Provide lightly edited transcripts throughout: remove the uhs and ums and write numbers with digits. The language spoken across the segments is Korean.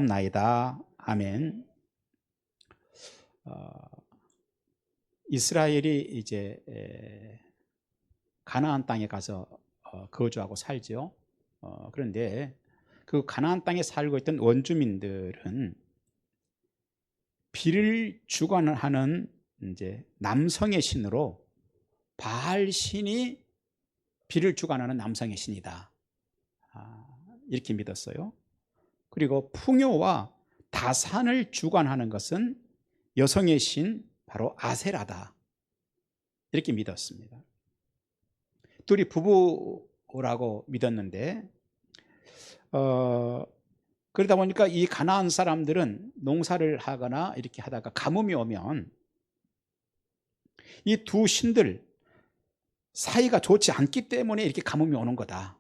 기도하옵나이다. 아멘. 이스라엘이 이제 가나안 땅에 가서 거주하고 살죠. 그런데 그 가나안 땅에 살고 있던 원주민들은 비를 주관하는 이제 남성의 신으로 바알 신이 비를 주관하는 남성의 신이다, 이렇게 믿었어요. 그리고 풍요와 다산을 주관하는 것은 여성의 신 바로 아세라다, 이렇게 믿었습니다. 둘이 부부라고 믿었는데 그러다 보니까 이 가나안 사람들은 농사를 하거나 이렇게 하다가 가뭄이 오면 이 두 신들 사이가 좋지 않기 때문에 이렇게 가뭄이 오는 거다.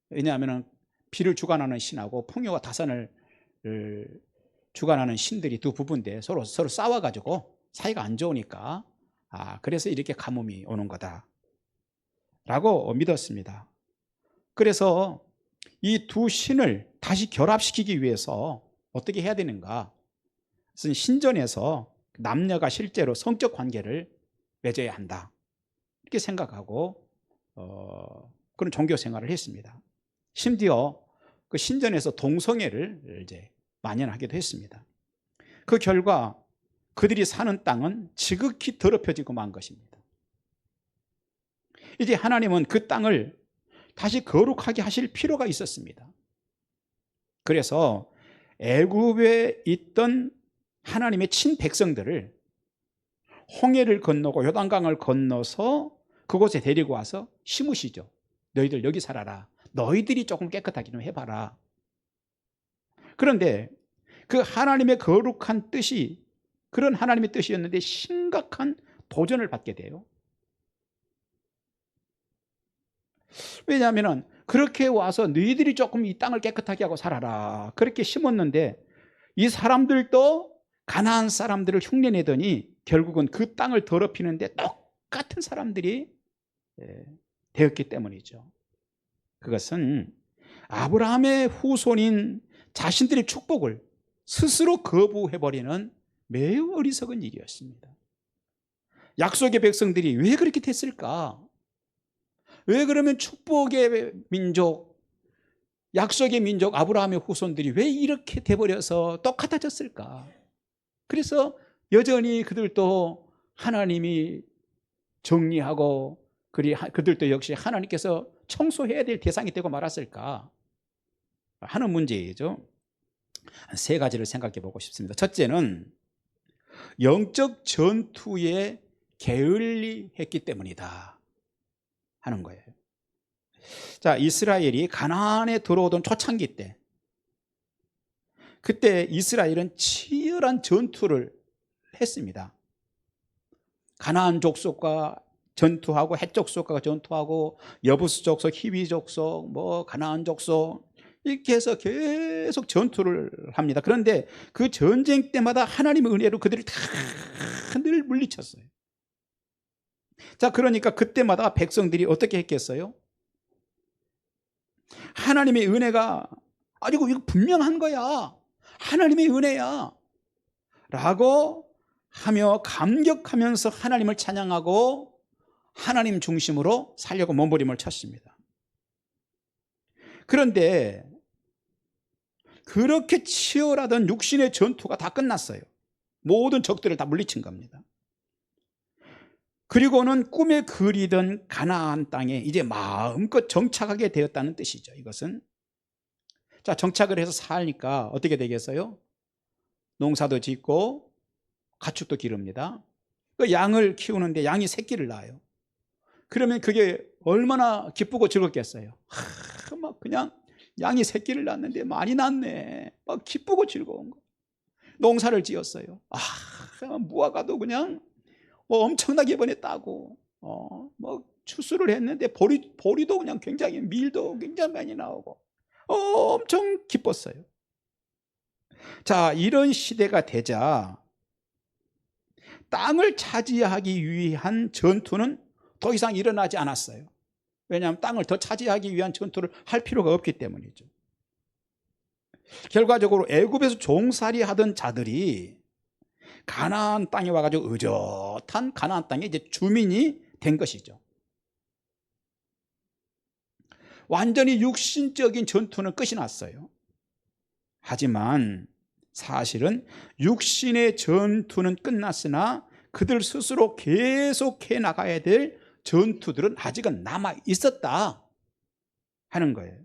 왜냐하면 비를 주관하는 신하고 풍요와 다산을 주관하는 신들이 두 부부인데 서로 싸워가지고 사이가 안 좋으니까 그래서 이렇게 가뭄이 오는 거다 라고 믿었습니다. 그래서 이 두 신을 다시 결합시키기 위해서 어떻게 해야 되는가? 그래서 신전에서 남녀가 실제로 성적 관계를 맺어야 한다, 이렇게 생각하고 그런 종교 생활을 했습니다. 심지어 그 신전에서 동성애를 이제 만연하기도 했습니다. 그 결과 그들이 사는 땅은 지극히 더럽혀지고 만 것입니다. 이제 하나님은 그 땅을 다시 거룩하게 하실 필요가 있었습니다. 그래서 애굽에 있던 하나님의 친백성들을 홍해를 건너고 요단강을 건너서 그곳에 데리고 와서 심으시죠. 너희들 여기 살아라. 너희들이 조금 깨끗하게 좀 해봐라. 그런데 그 하나님의 거룩한 뜻이 그런 하나님의 뜻이었는데 심각한 도전을 받게 돼요. 왜냐하면 그렇게 와서 너희들이 조금 이 땅을 깨끗하게 하고 살아라, 그렇게 심었는데 이 사람들도 가나안 사람들을 흉내내더니 결국은 그 땅을 더럽히는데 똑같은 사람들이 되었기 때문이죠. 그것은 아브라함의 후손인 자신들의 축복을 스스로 거부해버리는 매우 어리석은 일이었습니다. 약속의 백성들이 왜 그렇게 됐을까? 왜 그러면 축복의 민족, 약속의 민족 아브라함의 후손들이 왜 이렇게 돼버려서 똑같아졌을까? 그래서 여전히 그들도 하나님이 정리하고 그들도 역시 하나님께서 청소해야 될 대상이 되고 말았을까 하는 문제이죠. 세 가지를 생각해 보고 싶습니다. 첫째는 영적 전투에 게을리했기 때문이다 하는 거예요. 자, 이스라엘이 가나안에 들어오던 초창기 때, 그때 이스라엘은 치열한 전투를 했습니다. 가나안 족속과 전투하고 헷 족속과 전투하고 여부스 족속, 히위 족속, 가나안 족속, 이렇게 해서 계속 전투를 합니다. 그런데 그 전쟁 때마다 하나님의 은혜로 그들을 다 늘 물리쳤어요. 자, 그러니까 그때마다 백성들이 어떻게 했겠어요? 하나님의 은혜가 아니고 이거 분명한 거야, 하나님의 은혜야 라고 하며 감격하면서 하나님을 찬양하고 하나님 중심으로 살려고 몸부림을 쳤습니다. 그런데 그렇게 치열하던 육신의 전투가 다 끝났어요. 모든 적들을 다 물리친 겁니다. 그리고는 꿈에 그리던 가나안 땅에 이제 마음껏 정착하게 되었다는 뜻이죠. 이것은 자, 정착을 해서 사니까 어떻게 되겠어요? 농사도 짓고 가축도 기릅니다. 그 양을 키우는데 양이 새끼를 낳아요. 그러면 그게 얼마나 기쁘고 즐겁겠어요. 막 그냥 양이 새끼를 낳았는데 많이 낳네, 막 기쁘고 즐거운 거. 농사를 지었어요. 무화과도 그냥 엄청나게 이번에 따고 추수를 했는데 보리도 그냥 굉장히, 밀도 굉장히 많이 나오고 엄청 기뻤어요. 자, 이런 시대가 되자 땅을 차지하기 위한 전투는 더 이상 일어나지 않았어요. 왜냐하면 땅을 더 차지하기 위한 전투를 할 필요가 없기 때문이죠. 결과적으로 애굽에서 종살이 하던 자들이 가나안 땅에 와가지고 의젓한 가나안 땅에 이제 주민이 된 것이죠. 완전히 육신적인 전투는 끝이 났어요. 하지만 사실은 육신의 전투는 끝났으나 그들 스스로 계속해 나가야 될 전투들은 아직은 남아 있었다 하는 거예요.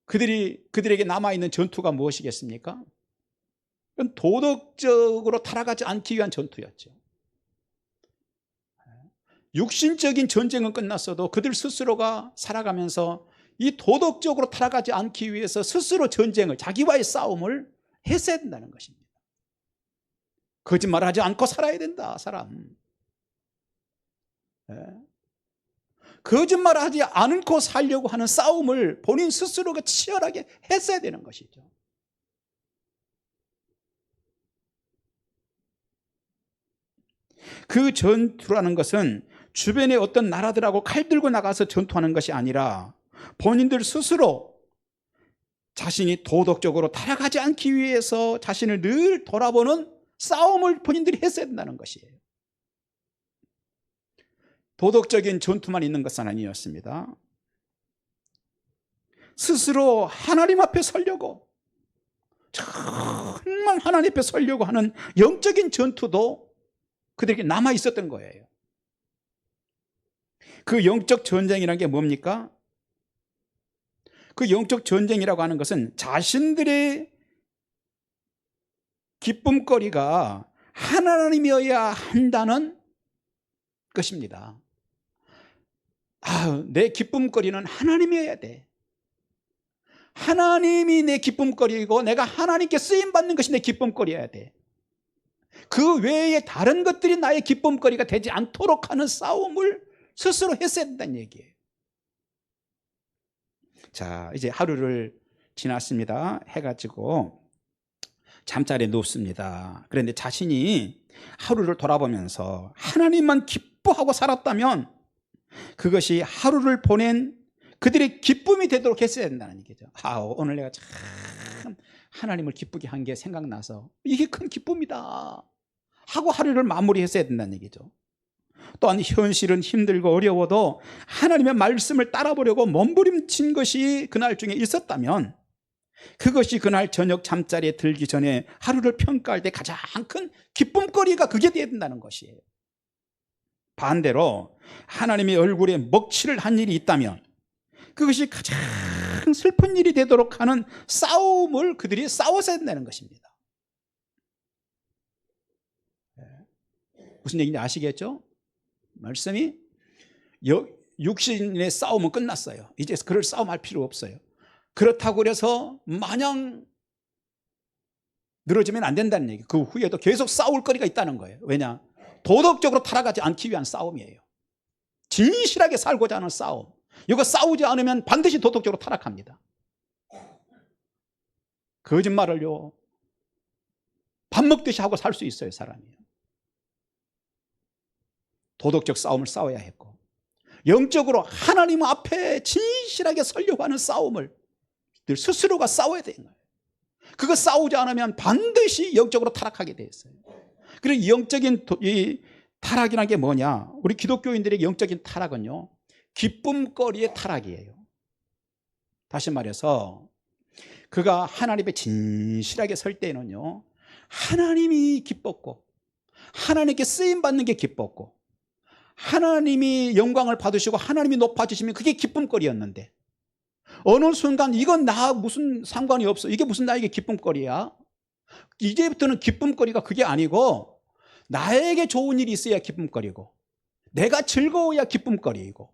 그들에게 남아있는 전투가 무엇이겠습니까? 도덕적으로 타락하지 않기 위한 전투였죠. 육신적인 전쟁은 끝났어도 그들 스스로가 살아가면서 이 도덕적으로 타락하지 않기 위해서 스스로 전쟁을, 자기와의 싸움을 했어야 된다는 것입니다. 거짓말하지 않고 살아야 된다, 사람. 거짓말하지 않고 살려고 하는 싸움을 본인 스스로가 치열하게 했어야 되는 것이죠. 그 전투라는 것은 주변의 어떤 나라들하고 칼 들고 나가서 전투하는 것이 아니라 본인들 스스로 자신이 도덕적으로 타락하지 않기 위해서 자신을 늘 돌아보는 싸움을 본인들이 했어야 된다는 것이에요. 도덕적인 전투만 있는 것은 아니었습니다. 스스로 하나님 앞에 서려고, 정말 하나님 앞에 서려고 하는 영적인 전투도 그들에게 남아 있었던 거예요. 그 영적 전쟁이라는 게 뭡니까? 그 영적 전쟁이라고 하는 것은 자신들의 기쁨거리가 하나님이어야 한다는 것입니다. 내 기쁨거리는 하나님이어야 돼. 하나님이 내 기쁨거리고 내가 하나님께 쓰임받는 것이 내 기쁨거리여야 돼. 그 외에 다른 것들이 나의 기쁨거리가 되지 않도록 하는 싸움을 스스로 했어야 된다는 얘기예요. 자, 이제 하루를 지났습니다. 해가 지고 잠자리에 눕습니다. 그런데 자신이 하루를 돌아보면서 하나님만 기뻐하고 살았다면 그것이 하루를 보낸 그들의 기쁨이 되도록 했어야 된다는 얘기죠. 오늘 내가 참 하나님을 기쁘게 한 게 생각나서 이게 큰 기쁨이다 하고 하루를 마무리했어야 된다는 얘기죠. 또한 현실은 힘들고 어려워도 하나님의 말씀을 따라보려고 몸부림친 것이 그날 중에 있었다면 그것이 그날 저녁 잠자리에 들기 전에 하루를 평가할 때 가장 큰 기쁨거리가 그게 되어야 된다는 것이에요. 반대로 하나님의 얼굴에 먹칠을 한 일이 있다면 그것이 가장 슬픈 일이 되도록 하는 싸움을 그들이 싸웠어야 된다는 것입니다. 무슨 얘기인지 아시겠죠? 말씀이 육신의 싸움은 끝났어요. 이제 그럴 싸움할 필요 없어요. 그렇다고 해서 마냥 늘어지면 안 된다는 얘기. 그 후에도 계속 싸울 거리가 있다는 거예요. 왜냐? 도덕적으로 타락하지 않기 위한 싸움이에요. 진실하게 살고자 하는 싸움. 이거 싸우지 않으면 반드시 도덕적으로 타락합니다. 거짓말을요 밥 먹듯이 하고 살 수 있어요, 사람이요. 도덕적 싸움을 싸워야 했고 영적으로 하나님 앞에 진실하게 서려고 하는 싸움을 늘 스스로가 싸워야 되는 거예요. 그거 싸우지 않으면 반드시 영적으로 타락하게 돼 있어요. 그리고 영적인 이 타락이라는 게 뭐냐? 우리 기독교인들의 영적인 타락은요 기쁨거리의 타락이에요. 다시 말해서 그가 하나님 앞에 진실하게 설 때는요 하나님이 기뻤고 하나님께 쓰임받는 게 기뻤고 하나님이 영광을 받으시고 하나님이 높아지시면 그게 기쁨거리였는데 어느 순간 이건 나 무슨 상관이 없어, 이게 무슨 나에게 기쁨거리야, 이제부터는 기쁨거리가 그게 아니고 나에게 좋은 일이 있어야 기쁨거리고 내가 즐거워야 기쁨거리이고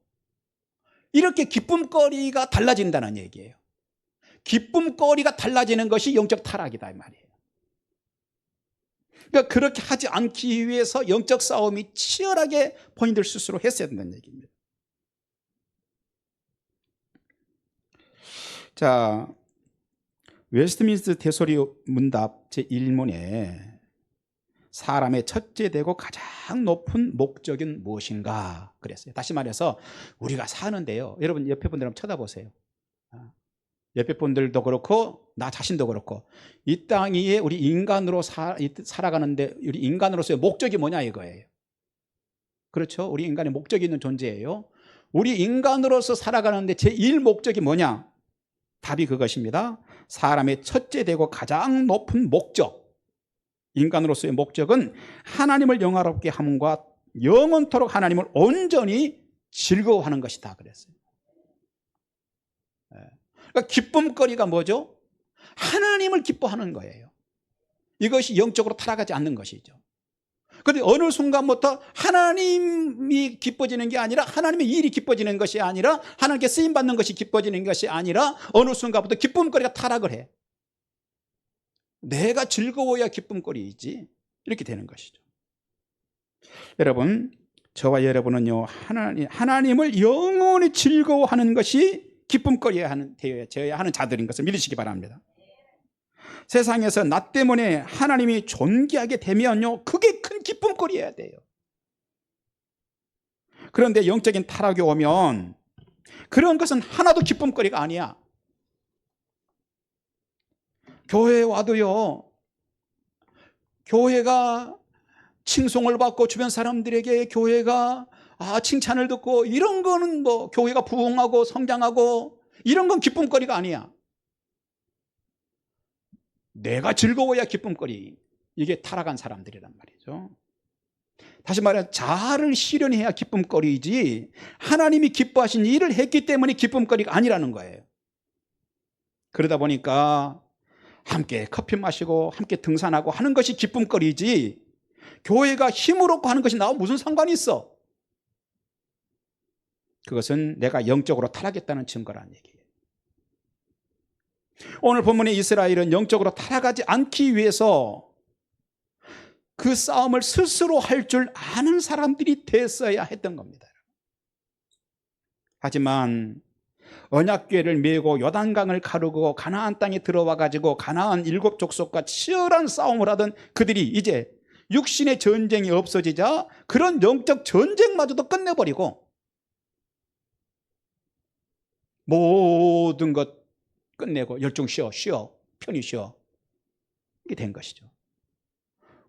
이렇게 기쁨거리가 달라진다는 얘기예요. 기쁨거리가 달라지는 것이 영적 타락이다 이 말이에요. 그러니까 그렇게 하지 않기 위해서 영적 싸움이 치열하게 본인들 스스로 했어야 된다는 얘기입니다. 자, 웨스트민스터 대소리 문답 제1문에 사람의 첫째 되고 가장 높은 목적은 무엇인가 그랬어요. 다시 말해서 우리가 사는데요, 여러분 옆에 분들 한번 쳐다보세요. 옆에 분들도 그렇고 나 자신도 그렇고 이 땅 위에 우리 인간으로 살아가는데 우리 인간으로서의 목적이 뭐냐 이거예요. 그렇죠? 우리 인간의 목적이 있는 존재예요. 우리 인간으로서 살아가는데 제1 목적이 뭐냐? 답이 그것입니다. 사람의 첫째 되고 가장 높은 목적, 인간으로서의 목적은 하나님을 영화롭게 함과 영원토록 하나님을 온전히 즐거워하는 것이다 그랬어요. 그러니까 기쁨거리가 뭐죠? 하나님을 기뻐하는 거예요. 이것이 영적으로 타락하지 않는 것이죠. 그런데 어느 순간부터 하나님이 기뻐지는 게 아니라, 하나님의 일이 기뻐지는 것이 아니라, 하나님께 쓰임받는 것이 기뻐지는 것이 아니라 어느 순간부터 기쁨거리가 타락을 해. 내가 즐거워야 기쁨거리이지, 이렇게 되는 것이죠. 여러분, 저와 여러분은요, 하나님을 영원히 즐거워하는 것이 기쁨거리여야 하는 자들인 것을 믿으시기 바랍니다. 세상에서 나 때문에 하나님이 존귀하게 되면요, 그게 큰 기쁨거리여야 돼요. 그런데 영적인 타락이 오면 그런 것은 하나도 기쁨거리가 아니야. 교회에 와도요, 교회가 칭송을 받고 주변 사람들에게 교회가 칭찬을 듣고 이런 거는 뭐 교회가 부흥하고 성장하고 이런 건 기쁨거리가 아니야. 내가 즐거워야 기쁨거리. 이게 타락한 사람들이란 말이죠. 다시 말해 자아를 실현해야 기쁨거리이지 하나님이 기뻐하신 일을 했기 때문에 기쁨거리가 아니라는 거예요. 그러다 보니까 함께 커피 마시고 함께 등산하고 하는 것이 기쁨거리지 교회가 힘을 얻고 하는 것이 나와 무슨 상관이 있어? 그것은 내가 영적으로 타락했다는 증거라는 얘기예요. 오늘 본문의 이스라엘은 영적으로 타락하지 않기 위해서 그 싸움을 스스로 할 줄 아는 사람들이 됐어야 했던 겁니다. 하지만 언약궤를 메고 요단강을 가르고 가나안 땅에 들어와 가지고 가나안 7 족속과 치열한 싸움을 하던 그들이 이제 육신의 전쟁이 없어지자 그런 영적 전쟁마저도 끝내버리고 모든 것 끝내고 열중 쉬어 편히 쉬어 이게 된 것이죠.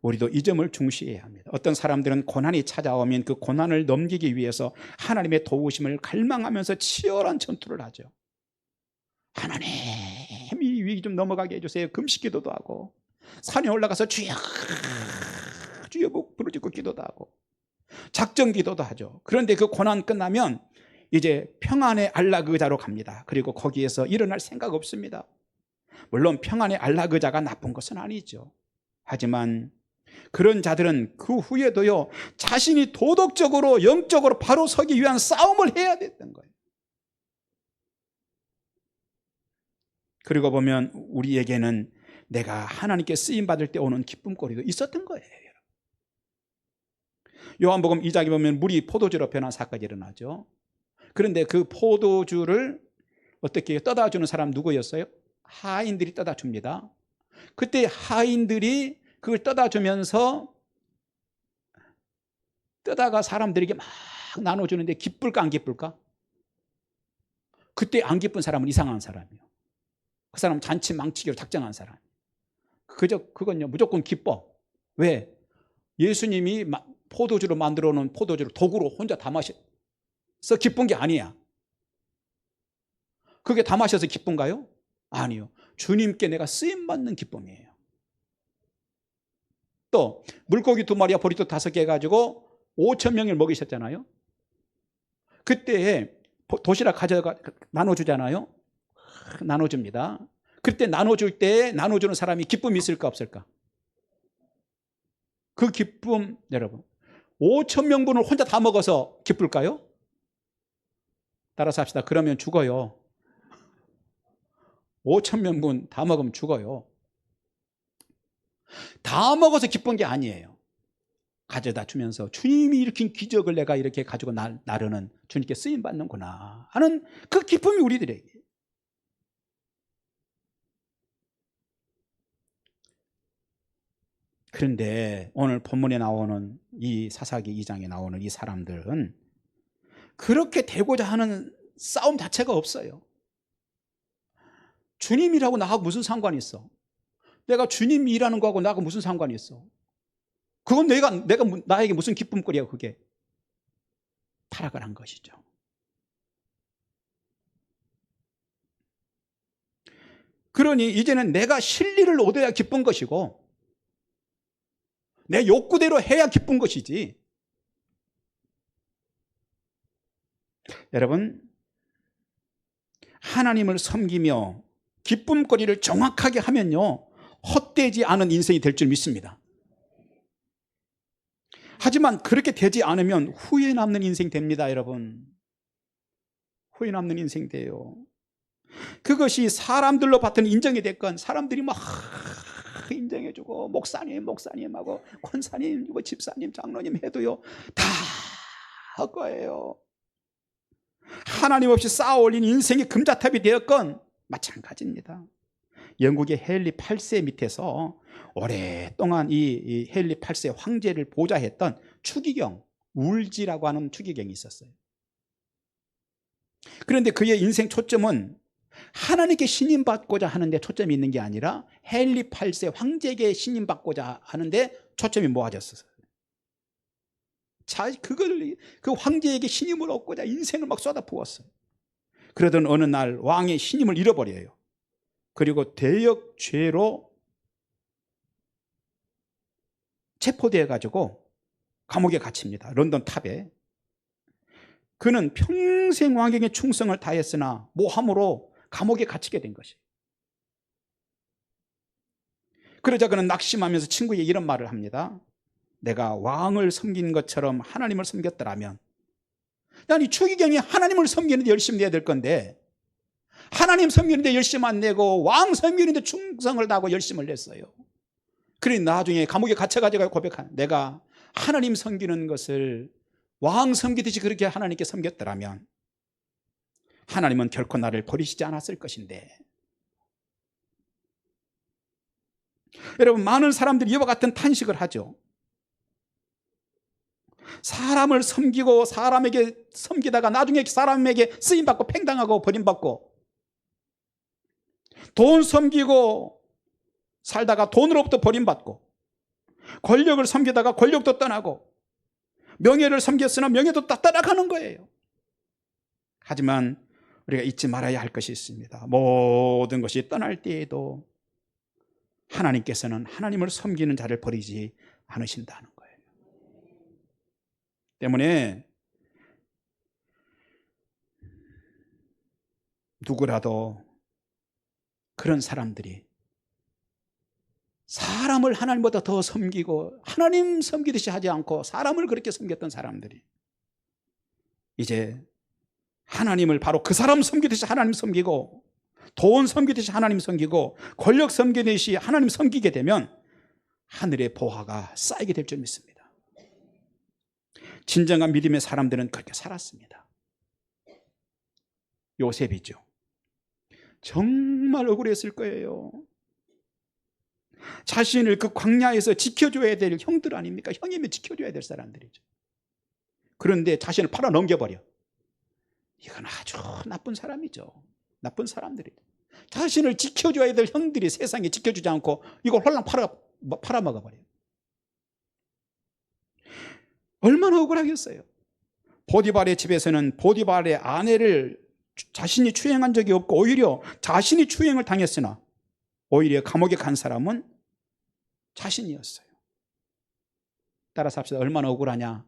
우리도 이 점을 중시해야 합니다. 어떤 사람들은 고난이 찾아오면 그 고난을 넘기기 위해서 하나님의 도우심을 갈망하면서 치열한 전투를 하죠. 하나님 이 위기 좀 넘어가게 해주세요. 금식기도도 하고 산에 올라가서 주여 주여 부르짖고 기도도 하고 작정기도도 하죠. 그런데 그 고난 끝나면 이제 평안의 안락 의자로 갑니다. 그리고 거기에서 일어날 생각 없습니다. 물론 평안의 안락 의자가 나쁜 것은 아니죠. 하지만 그런 자들은 그 후에도요 자신이 도덕적으로 영적으로 바로 서기 위한 싸움을 해야 됐던 거예요. 그리고 보면 우리에게는 내가 하나님께 쓰임받을 때 오는 기쁨거리도 있었던 거예요. 요한복음 2장에 보면 물이 포도주로 변한 사건이 일어나죠. 그런데 그 포도주를 어떻게 떠다 주는 사람 누구였어요? 하인들이 떠다 줍니다. 그때 하인들이 그걸 떠다 주면서 떠다가 사람들에게 막 나눠주는데 기쁠까 안 기쁠까? 그때 안 기쁜 사람은 이상한 사람이에요. 그 사람은 잔치 망치기로 작정한 사람. 그건요 무조건 기뻐. 왜? 예수님이 포도주로 만들어 놓은 포도주를 독으로 혼자 다 마셔서 기쁜 게 아니야. 그게 다 마셔서 기쁜가요? 아니요. 주님께 내가 쓰임받는 기쁨이에요. 또 물고기 2마리와 보리떡 5개 해가지고 5,000명을 먹이셨잖아요. 그때 도시락 가져가 나눠주잖아요. 나눠줍니다. 그때 나눠줄 때 나눠주는 사람이 기쁨이 있을까 없을까? 그 기쁨 여러분 5,000명분을 혼자 다 먹어서 기쁠까요? 따라서 합시다. 그러면 죽어요. 5,000명분 다 먹으면 죽어요. 다 먹어서 기쁜 게 아니에요. 가져다 주면서 주님이 일으킨 기적을 내가 이렇게 가지고 나르는 주님께 쓰임받는구나 하는 그 기쁨이 우리들에게. 그런데 오늘 본문에 나오는 이 사사기 2장에 나오는 이 사람들은 그렇게 되고자 하는 싸움 자체가 없어요. 주님이라고 나하고 무슨 상관이 있어? 내가 주님이 일하는 거하고 나하고 무슨 상관이 있어? 그건 내가 나에게 무슨 기쁨거리야 그게. 타락을 한 것이죠. 그러니 이제는 내가 실리를 얻어야 기쁜 것이고 내 욕구대로 해야 기쁜 것이지. 여러분, 하나님을 섬기며 기쁨거리를 정확하게 하면요, 헛되지 않은 인생이 될 줄 믿습니다. 하지만 그렇게 되지 않으면 후회 남는 인생 됩니다, 여러분. 후회 남는 인생 돼요. 그것이 사람들로 받은 인정이 됐건, 사람들이 막 인정해주고 목사님하고 권사님, 집사님, 장로님 해도요, 다 헛거예요. 하나님 없이 쌓아 올린 인생이 금자탑이 되었건 마찬가지입니다. 영국의 헨리 8세 밑에서 오랫동안 이 헨리 8세 황제를 보좌했던 추기경, 울지라고 하는 추기경이 있었어요. 그런데 그의 인생 초점은 하나님께 신임받고자 하는데 초점이 있는 게 아니라 헨리 8세 황제에게 신임받고자 하는데 초점이 모아졌어요. 자, 그 황제에게 신임을 얻고자 인생을 막 쏟아부었어요. 그러던 어느 날 왕의 신임을 잃어버려요. 그리고 대역죄로 체포되어 가지고 감옥에 갇힙니다. 런던 탑에. 그는 평생 왕에게 충성을 다했으나 모함으로 감옥에 갇히게 된 것이에요. 그러자 그는 낙심하면서 친구에게 이런 말을 합니다. 내가 왕을 섬긴 것처럼 하나님을 섬겼더라면, 아니 추기경이 하나님을 섬기는데 열심히 내야 될 건데 하나님 섬기는데 열심 안 내고 왕 섬기는데 충성을 다하고 열심을 냈어요. 그러니 나중에 감옥에 갇혀가지고 고백한, 내가 하나님 섬기는 것을 왕 섬기듯이 그렇게 하나님께 섬겼더라면 하나님은 결코 나를 버리시지 않았을 것인데. 여러분, 많은 사람들이 이와 같은 탄식을 하죠. 사람을 섬기고 사람에게 섬기다가 나중에 사람에게 쓰임받고 팽당하고 버림받고, 돈 섬기고 살다가 돈으로부터 버림받고, 권력을 섬기다가 권력도 떠나고, 명예를 섬겼으나 명예도 떠나가는 거예요. 하지만 우리가 잊지 말아야 할 것이 있습니다. 모든 것이 떠날 때에도 하나님께서는 하나님을 섬기는 자를 버리지 않으신다는 거예요. 때문에 누구라도 그런 사람들이 사람을 하나님보다 더 섬기고 하나님 섬기듯이 하지 않고 사람을 그렇게 섬겼던 사람들이 이제 하나님을 바로 그 사람 섬기듯이 하나님 섬기고, 돈 섬기듯이 하나님 섬기고, 권력 섬기듯이 하나님 섬기게 되면 하늘의 보화가 쌓이게 될 줄 믿습니다. 진정한 믿음의 사람들은 그렇게 살았습니다. 요셉이죠. 정말 억울했을 거예요. 자신을 그 광야에서 지켜줘야 될 형들 아닙니까? 형이면 지켜줘야 될 사람들이죠. 그런데 자신을 팔아 넘겨버려. 이건 아주 나쁜 사람이죠. 나쁜 사람들이죠. 자신을 지켜줘야 될 형들이 세상에 지켜주지 않고 이걸 홀랑 팔아먹어버려요. 얼마나 억울하겠어요. 보디발의 집에서는 보디발의 아내를 자신이 추행한 적이 없고 오히려 자신이 추행을 당했으나 오히려 감옥에 간 사람은 자신이었어요. 따라서 합시다. 얼마나 억울하냐.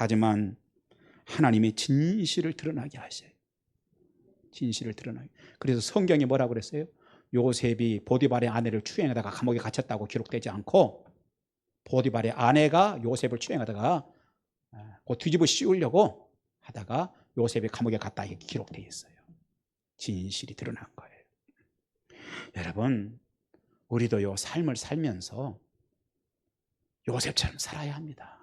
하지만 하나님이 진실을 드러나게 하셔요. 진실을 드러나게. 그래서 성경이 뭐라고 그랬어요? 요셉이 보디발의 아내를 추행하다가 감옥에 갇혔다고 기록되지 않고 보디발의 아내가 요셉을 추행하다가 그 뒤집어 씌우려고 하다가 요셉이 감옥에 갔다 이렇게 기록되어 있어요. 진실이 드러난 거예요. 여러분, 우리도요 삶을 살면서 요셉처럼 살아야 합니다.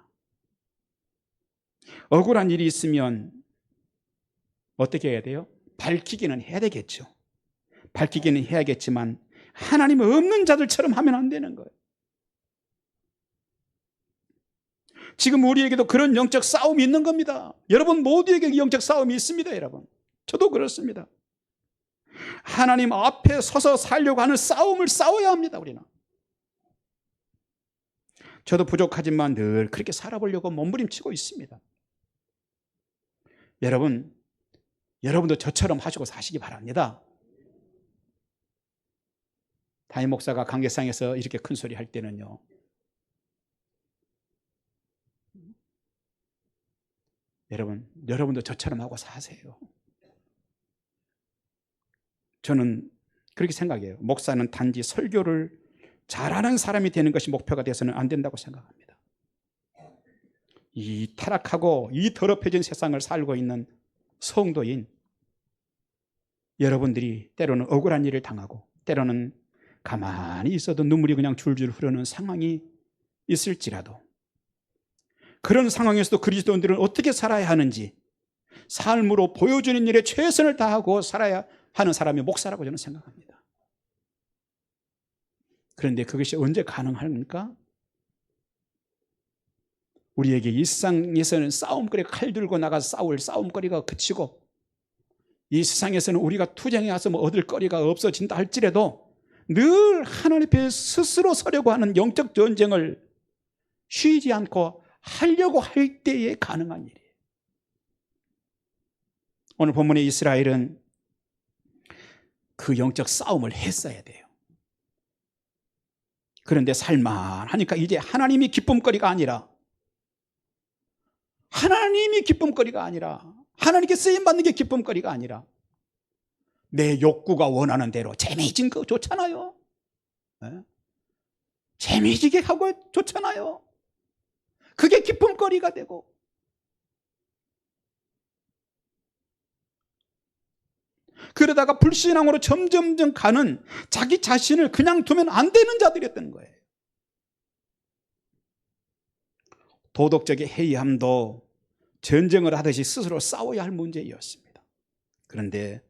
억울한 일이 있으면 어떻게 해야 돼요? 밝히기는 해야 되겠죠. 밝히기는 해야겠지만 하나님 없는 자들처럼 하면 안 되는 거예요. 지금 우리에게도 그런 영적 싸움이 있는 겁니다. 여러분 모두에게 영적 싸움이 있습니다. 여러분, 저도 그렇습니다. 하나님 앞에 서서 살려고 하는 싸움을 싸워야 합니다. 우리는. 저도 부족하지만 늘 그렇게 살아보려고 몸부림치고 있습니다. 여러분도 저처럼 하시고 사시기 바랍니다. 담임 목사가 강계상에서 이렇게 큰 소리 할 때는요, 여러분도 저처럼 하고 사세요. 저는 그렇게 생각해요. 목사는 단지 설교를 잘하는 사람이 되는 것이 목표가 돼서는 안 된다고 생각합니다. 이 타락하고 이 더럽혀진 세상을 살고 있는 성도인 여러분들이 때로는 억울한 일을 당하고 때로는 가만히 있어도 눈물이 그냥 줄줄 흐르는 상황이 있을지라도, 그런 상황에서도 그리스도인들은 어떻게 살아야 하는지 삶으로 보여주는 일에 최선을 다하고 살아야 하는 사람이 목사라고 저는 생각합니다. 그런데 그것이 언제 가능합니까? 우리에게 일상에서는 싸움거리가, 칼 들고 나가서 싸울 싸움거리가 그치고, 이 세상에서는 우리가 투쟁해 와서 뭐 얻을 거리가 없어진다 할지라도 늘 하나님 앞에 스스로 서려고 하는 영적 전쟁을 쉬지 않고 하려고 할 때에 가능한 일이에요. 오늘 본문의 이스라엘은 그 영적 싸움을 했어야 돼요. 그런데 살만하니까 이제 하나님이 기쁨거리가 아니라, 하나님께 쓰임받는 게 기쁨거리가 아니라 내 욕구가 원하는 대로 재미진 거 좋잖아요. 네? 재미지게 하고 좋잖아요. 그게 기쁨거리가 되고, 그러다가 불신앙으로 점점점 가는 자기 자신을 그냥 두면 안 되는 자들이었던 거예요. 도덕적인 해이함도 전쟁을 하듯이 스스로 싸워야 할 문제였습니다. 그런데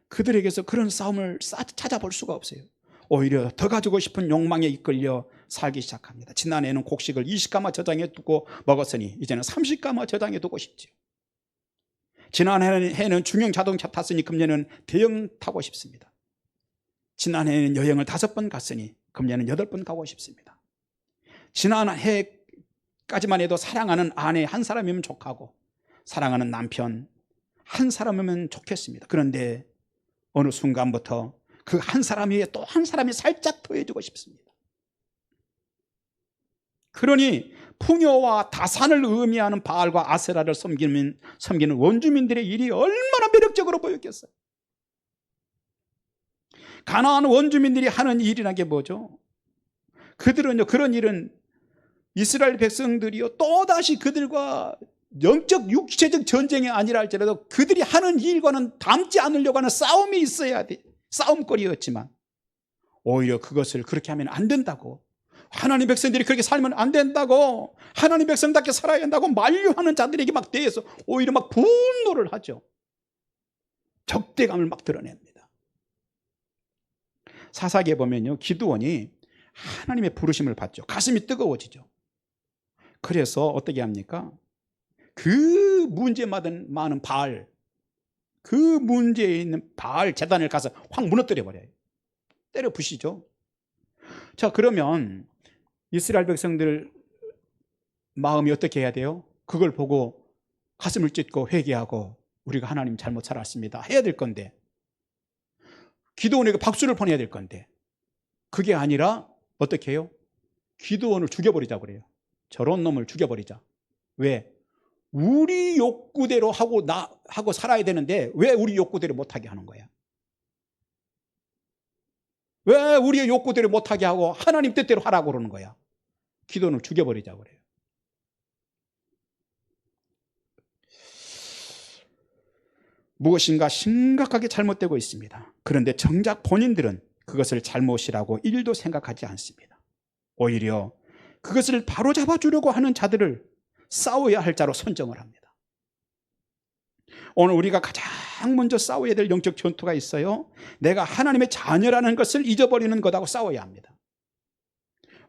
그들에게서 그런 싸움을 찾아볼 수가 없어요. 오히려 더 가지고 싶은 욕망에 이끌려 살기 시작합니다. 지난해에는 곡식을 20가마 저장해 두고 먹었으니 이제는 30가마 저장해 두고 싶지요. 지난해에는 중형 자동차 탔으니 금년은 대형 타고 싶습니다. 지난해에는 여행을 5번 갔으니 금년은 8번 가고 싶습니다. 지난해까지만 해도 사랑하는 아내 한 사람이면 좋고 사랑하는 남편 한 사람이면 좋겠습니다. 그런데 어느 순간부터 그 한 사람 위에 또 한 사람이 살짝 더해주고 싶습니다. 그러니 풍요와 다산을 의미하는 바알과 아세라를 섬기는 원주민들의 일이 얼마나 매력적으로 보였겠어요. 가나안 원주민들이 하는 일이라는 게 뭐죠? 그들은요, 그런 일은 이스라엘 백성들이요 또다시 그들과 영적 육체적 전쟁이 아니라 할지라도 그들이 하는 일과는 닮지 않으려고 하는 싸움이 있어야 돼. 싸움거리였지만 오히려 그것을 그렇게 하면 안 된다고, 하나님 백성들이 그렇게 살면 안 된다고, 하나님 백성답게 살아야 한다고 만류하는 자들에게 막 대해서 오히려 막 분노를 하죠. 적대감을 막 드러냅니다. 사사기에 보면요, 기드온이 하나님의 부르심을 받죠. 가슴이 뜨거워지죠. 그래서 어떻게 합니까? 그 문제 많은 바알, 그 문제에 있는 바알 제단을 가서 확 무너뜨려 버려요. 때려 부시죠. 자, 그러면 이스라엘 백성들 마음이 어떻게 해야 돼요? 그걸 보고 가슴을 찢고 회개하고 우리가 하나님 잘못 살았습니다 해야 될 건데, 기드온에게 박수를 보내야 될 건데, 그게 아니라 어떻게 해요? 기드온을 죽여버리자고 그래요. 저런 놈을 죽여버리자. 왜? 우리 욕구대로 하고 살아야 되는데 왜 우리 욕구대로 못하게 하는 거야? 왜 우리의 욕구대로 못하게 하고 하나님 뜻대로 하라고 그러는 거야? 기도를 죽여버리자고 그래요. 무엇인가 심각하게 잘못되고 있습니다. 그런데 정작 본인들은 그것을 잘못이라고 일도 생각하지 않습니다. 오히려 그것을 바로잡아 주려고 하는 자들을 싸워야 할 자로 선정을 합니다. 오늘 우리가 가장 먼저 싸워야 될 영적 전투가 있어요. 내가 하나님의 자녀라는 것을 잊어버리는 것하고 싸워야 합니다.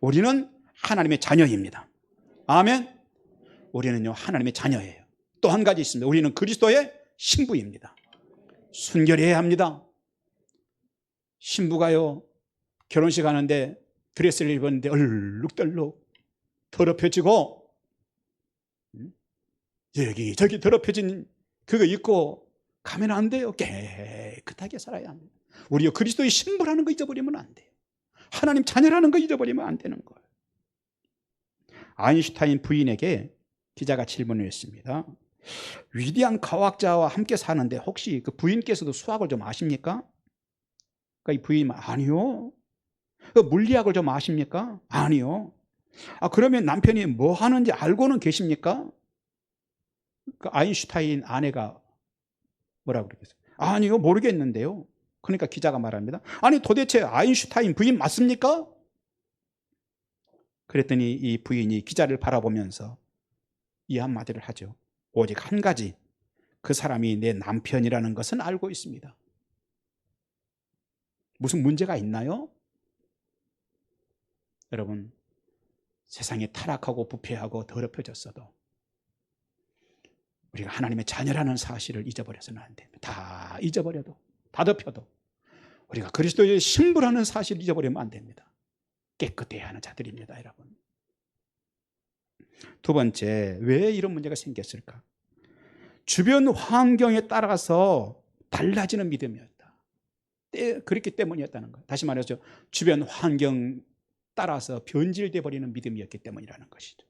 우리는 하나님의 자녀입니다. 아멘. 우리는요 하나님의 자녀예요. 또 한 가지 있습니다. 우리는 그리스도의 신부입니다. 순결해야 합니다. 신부가요, 결혼식 하는데 드레스를 입었는데 얼룩덜룩 더럽혀지고 여기저기 더럽혀진 그거 입고 가면 안 돼요. 깨끗하게 살아야 합니다. 우리가 그리스도의 신부라는 거 잊어버리면 안 돼요. 하나님 자녀라는 거 잊어버리면 안 되는 거예요. 아인슈타인 부인에게 기자가 질문을 했습니다. 위대한 과학자와 함께 사는데 혹시 그 부인께서도 수학을 좀 아십니까? 그러니까 이 부인이 아니요. 그 물리학을 좀 아십니까? 아니요. 그러면 남편이 뭐 하는지 알고는 계십니까? 그 아인슈타인 아내가 뭐라고 그러겠어요? 아니요, 모르겠는데요. 그러니까 기자가 말합니다. 아니 도대체 아인슈타인 부인 맞습니까? 그랬더니 이 부인이 기자를 바라보면서 이 한마디를 하죠. 오직 한 가지, 그 사람이 내 남편이라는 것은 알고 있습니다. 무슨 문제가 있나요? 여러분, 세상이 타락하고 부패하고 더럽혀졌어도 우리가 하나님의 자녀라는 사실을 잊어버려서는 안 됩니다. 다 잊어버려도, 다 덮여도 우리가 그리스도의 신부라는 사실을 잊어버리면 안 됩니다. 깨끗해야 하는 자들입니다, 여러분. 두 번째, 왜 이런 문제가 생겼을까? 주변 환경에 따라서 달라지는 믿음이었다. 그렇기 때문이었다는 거예요. 다시 말해서 주변 환경 따라서 변질돼 버리는 믿음이었기 때문이라는 것이죠.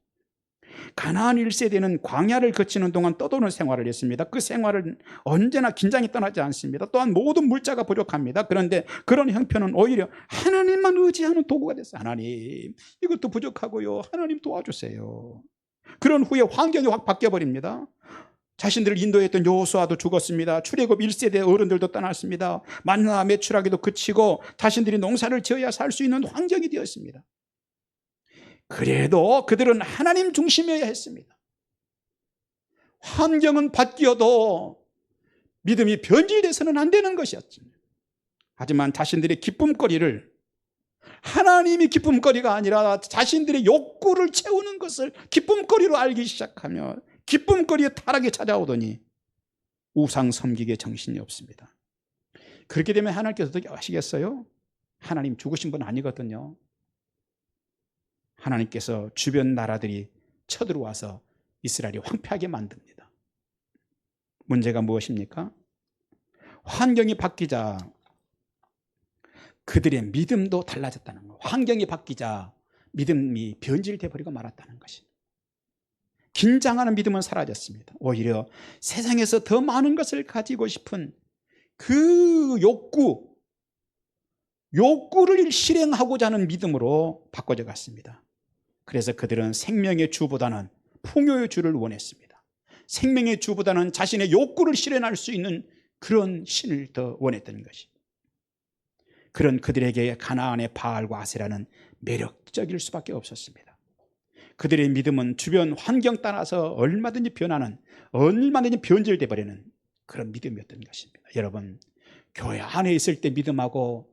가나안 1세대는 광야를 거치는 동안 떠도는 생활을 했습니다. 그 생활은 언제나 긴장이 떠나지 않습니다. 또한 모든 물자가 부족합니다. 그런데 그런 형편은 오히려 하나님만 의지하는 도구가 됐어요. 하나님, 이것도 부족하고요, 하나님 도와주세요. 그런 후에 환경이 확 바뀌어버립니다. 자신들을 인도했던 여호수아도 죽었습니다. 출애굽 1세대 어른들도 떠났습니다. 만나 매출하기도 그치고 자신들이 농사를 지어야 살 수 있는 환경이 되었습니다. 그래도 그들은 하나님 중심이어야 했습니다. 환경은 바뀌어도 믿음이 변질돼서는 안 되는 것이었죠. 하지만 자신들의 기쁨거리를 하나님이 기쁨거리가 아니라 자신들의 욕구를 채우는 것을 기쁨거리로 알기 시작하며 기쁨거리에 타락이 찾아오더니 우상 섬기기에 정신이 없습니다. 그렇게 되면 하나님께서 어떻게 하시겠어요? 하나님 죽으신 분 아니거든요. 하나님께서 주변 나라들이 쳐들어와서 이스라엘이 황폐하게 만듭니다. 문제가 무엇입니까? 환경이 바뀌자 그들의 믿음도 달라졌다는 거. 환경이 바뀌자 믿음이 변질돼 버리고 말았다는 것입니다. 긴장하는 믿음은 사라졌습니다. 오히려 세상에서 더 많은 것을 가지고 싶은 그 욕구를 실행하고자 하는 믿음으로 바꿔져 갔습니다. 그래서 그들은 생명의 주보다는 풍요의 주를 원했습니다. 생명의 주보다는 자신의 욕구를 실현할 수 있는 그런 신을 더 원했던 것입니다. 그런 그들에게 가나안의 바알과 아세라는 매력적일 수밖에 없었습니다. 그들의 믿음은 주변 환경 따라서 얼마든지 변하는, 얼마든지 변질돼 버리는 그런 믿음이었던 것입니다. 여러분, 교회 안에 있을 때 믿음하고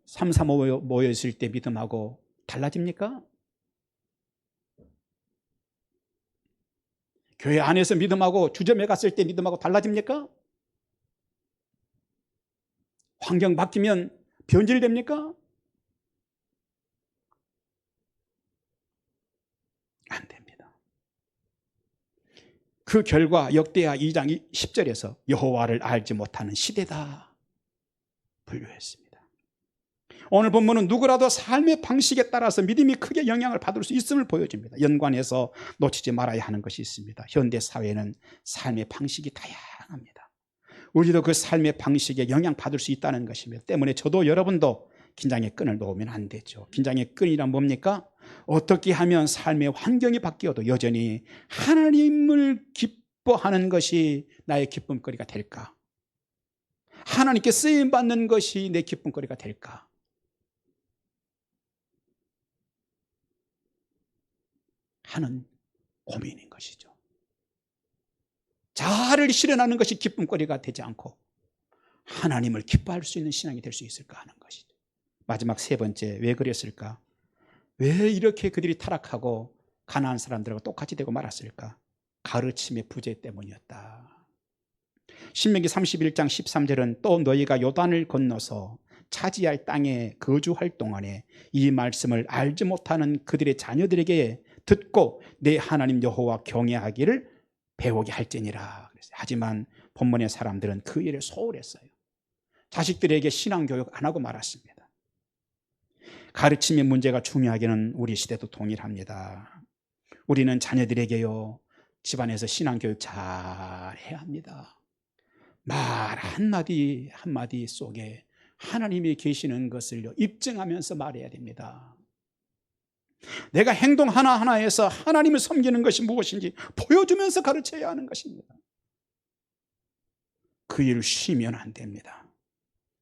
335 모여 있을 때 믿음하고 달라집니까? 교회 안에서 믿음하고 주점에 갔을 때 믿음하고 달라집니까? 환경 바뀌면 변질됩니까? 안 됩니다. 그 결과 역대하 2장 10절에서 여호와를 알지 못하는 시대다 분류했습니다. 오늘 본문은 누구라도 삶의 방식에 따라서 믿음이 크게 영향을 받을 수 있음을 보여줍니다. 연관해서 놓치지 말아야 하는 것이 있습니다. 현대 사회는 삶의 방식이 다양합니다. 우리도 그 삶의 방식에 영향받을 수 있다는 것입니다. 때문에 저도 여러분도 긴장의 끈을 놓으면 안 되죠. 긴장의 끈이란 뭡니까? 어떻게 하면 삶의 환경이 바뀌어도 여전히 하나님을 기뻐하는 것이 나의 기쁨거리가 될까? 하나님께 쓰임받는 것이 내 기쁨거리가 될까? 하는 고민인 것이죠. 자아를 실현하는 것이 기쁨거리가 되지 않고 하나님을 기뻐할 수 있는 신앙이 될 수 있을까 하는 것이죠. 마지막 세 번째, 왜 그랬을까? 왜 이렇게 그들이 타락하고 가나안 사람들하고 똑같이 되고 말았을까? 가르침의 부재 때문이었다. 신명기 31장 13절은 또 너희가 요단을 건너서 차지할 땅에 거주할 동안에 이 말씀을 알지 못하는 그들의 자녀들에게 듣고 내 하나님 여호와 경외하기를 배우게 할지니라. 하지만 본문의 사람들은 그 일을 소홀했어요. 자식들에게 신앙교육 안 하고 말았습니다. 가르침의 문제가 중요하기는 우리 시대도 동일합니다. 우리는 자녀들에게요, 집안에서 신앙교육 잘 해야 합니다. 말 한마디 한마디 속에 하나님이 계시는 것을 입증하면서 말해야 됩니다. 내가 행동 하나하나에서 하나님을 섬기는 것이 무엇인지 보여주면서 가르쳐야 하는 것입니다. 그 일을 쉬면 안 됩니다.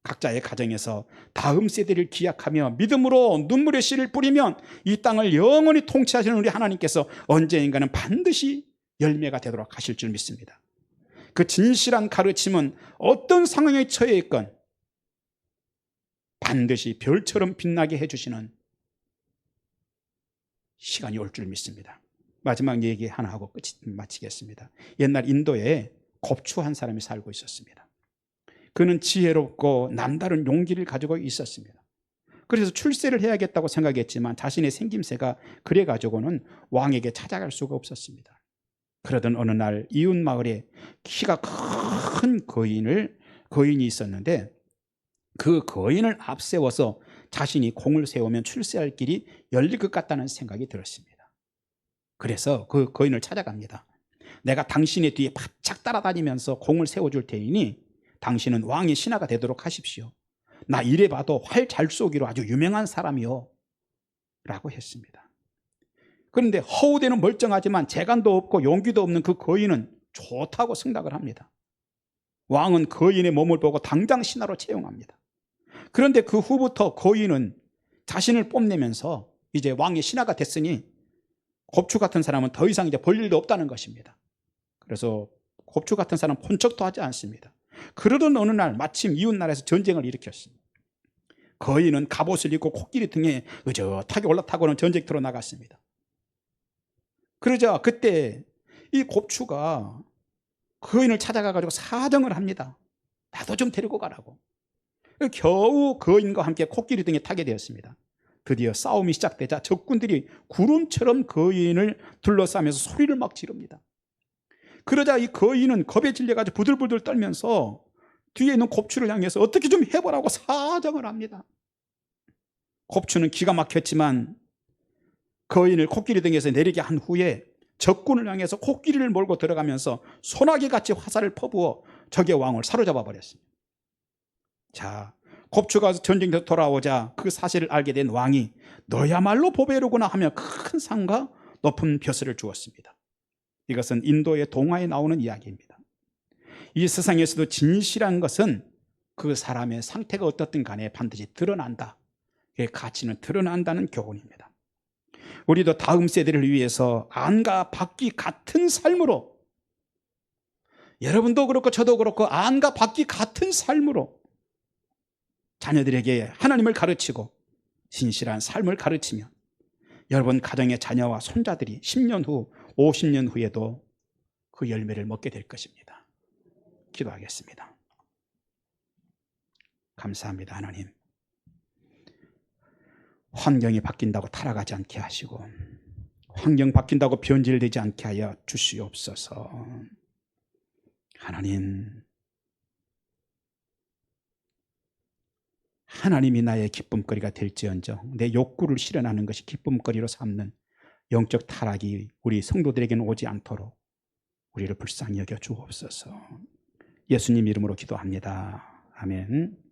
각자의 가정에서 다음 세대를 기약하며 믿음으로 눈물의 씨를 뿌리면 이 땅을 영원히 통치하시는 우리 하나님께서 언젠가는 반드시 열매가 되도록 하실 줄 믿습니다. 그 진실한 가르침은 어떤 상황에 처해 있건 반드시 별처럼 빛나게 해주시는 시간이 올 줄 믿습니다. 마지막 얘기 하나 하고 마치겠습니다. 옛날 인도에 곱추 한 사람이 살고 있었습니다. 그는 지혜롭고 남다른 용기를 가지고 있었습니다. 그래서 출세를 해야겠다고 생각했지만 자신의 생김새가 그래가지고는 왕에게 찾아갈 수가 없었습니다. 그러던 어느 날 이웃 마을에 키가 큰 거인이 있었는데 그 거인을 앞세워서 자신이 공을 세우면 출세할 길이 열릴 것 같다는 생각이 들었습니다. 그래서 그 거인을 찾아갑니다. 내가 당신의 뒤에 바짝 따라다니면서 공을 세워줄 테니 당신은 왕의 신하가 되도록 하십시오. 나 이래 봐도 활 잘 쏘기로 아주 유명한 사람이요 라고 했습니다. 그런데 허우대는 멀쩡하지만 재간도 없고 용기도 없는 그 거인은 좋다고 생각을 합니다. 왕은 거인의 몸을 보고 당장 신하로 채용합니다. 그런데 그 후부터 거인은 자신을 뽐내면서 이제 왕의 신하가 됐으니 곱추 같은 사람은 더 이상 이제 볼 일도 없다는 것입니다. 그래서 곱추 같은 사람은 본 척도 하지 않습니다. 그러던 어느 날 마침 이웃 나라에서 전쟁을 일으켰습니다. 거인은 갑옷을 입고 코끼리 등에 의젓하게 올라타고는 전쟁터로 나갔습니다. 그러자 그때 이 곱추가 거인을 찾아가가지고 사정을 합니다. 나도 좀 데리고 가라고. 겨우 거인과 함께 코끼리 등에 타게 되었습니다. 드디어 싸움이 시작되자 적군들이 구름처럼 거인을 둘러싸면서 소리를 막 지릅니다. 그러자 이 거인은 겁에 질려가지고 부들부들 떨면서 뒤에 있는 곱추를 향해서 어떻게 좀 해보라고 사정을 합니다. 곱추는 기가 막혔지만 거인을 코끼리 등에서 내리게 한 후에 적군을 향해서 코끼리를 몰고 들어가면서 소나기같이 화살을 퍼부어 적의 왕을 사로잡아 버렸습니다. 자, 곱추가 전쟁에서 돌아오자 그 사실을 알게 된 왕이 너야말로 보배로구나 하며 큰 상과 높은 벼슬을 주었습니다. 이것은 인도의 동화에 나오는 이야기입니다. 이 세상에서도 진실한 것은 그 사람의 상태가 어떻든 간에 반드시 드러난다. 그 가치는 드러난다는 교훈입니다. 우리도 다음 세대를 위해서 안과 밖이 같은 삶으로, 여러분도 그렇고 저도 그렇고 안과 밖이 같은 삶으로 자녀들에게 하나님을 가르치고 진실한 삶을 가르치면 여러분 가정의 자녀와 손자들이 10년 후 50년 후에도 그 열매를 먹게 될 것입니다. 기도하겠습니다. 감사합니다. 하나님, 환경이 바뀐다고 타락하지 않게 하시고 환경 바뀐다고 변질되지 않게 하여 주시옵소서. 하나님이 나의 기쁨거리가 될지언정 내 욕구를 실현하는 것이 기쁨거리로 삼는 영적 타락이 우리 성도들에게는 오지 않도록 우리를 불쌍히 여겨 주옵소서. 예수님 이름으로 기도합니다. 아멘.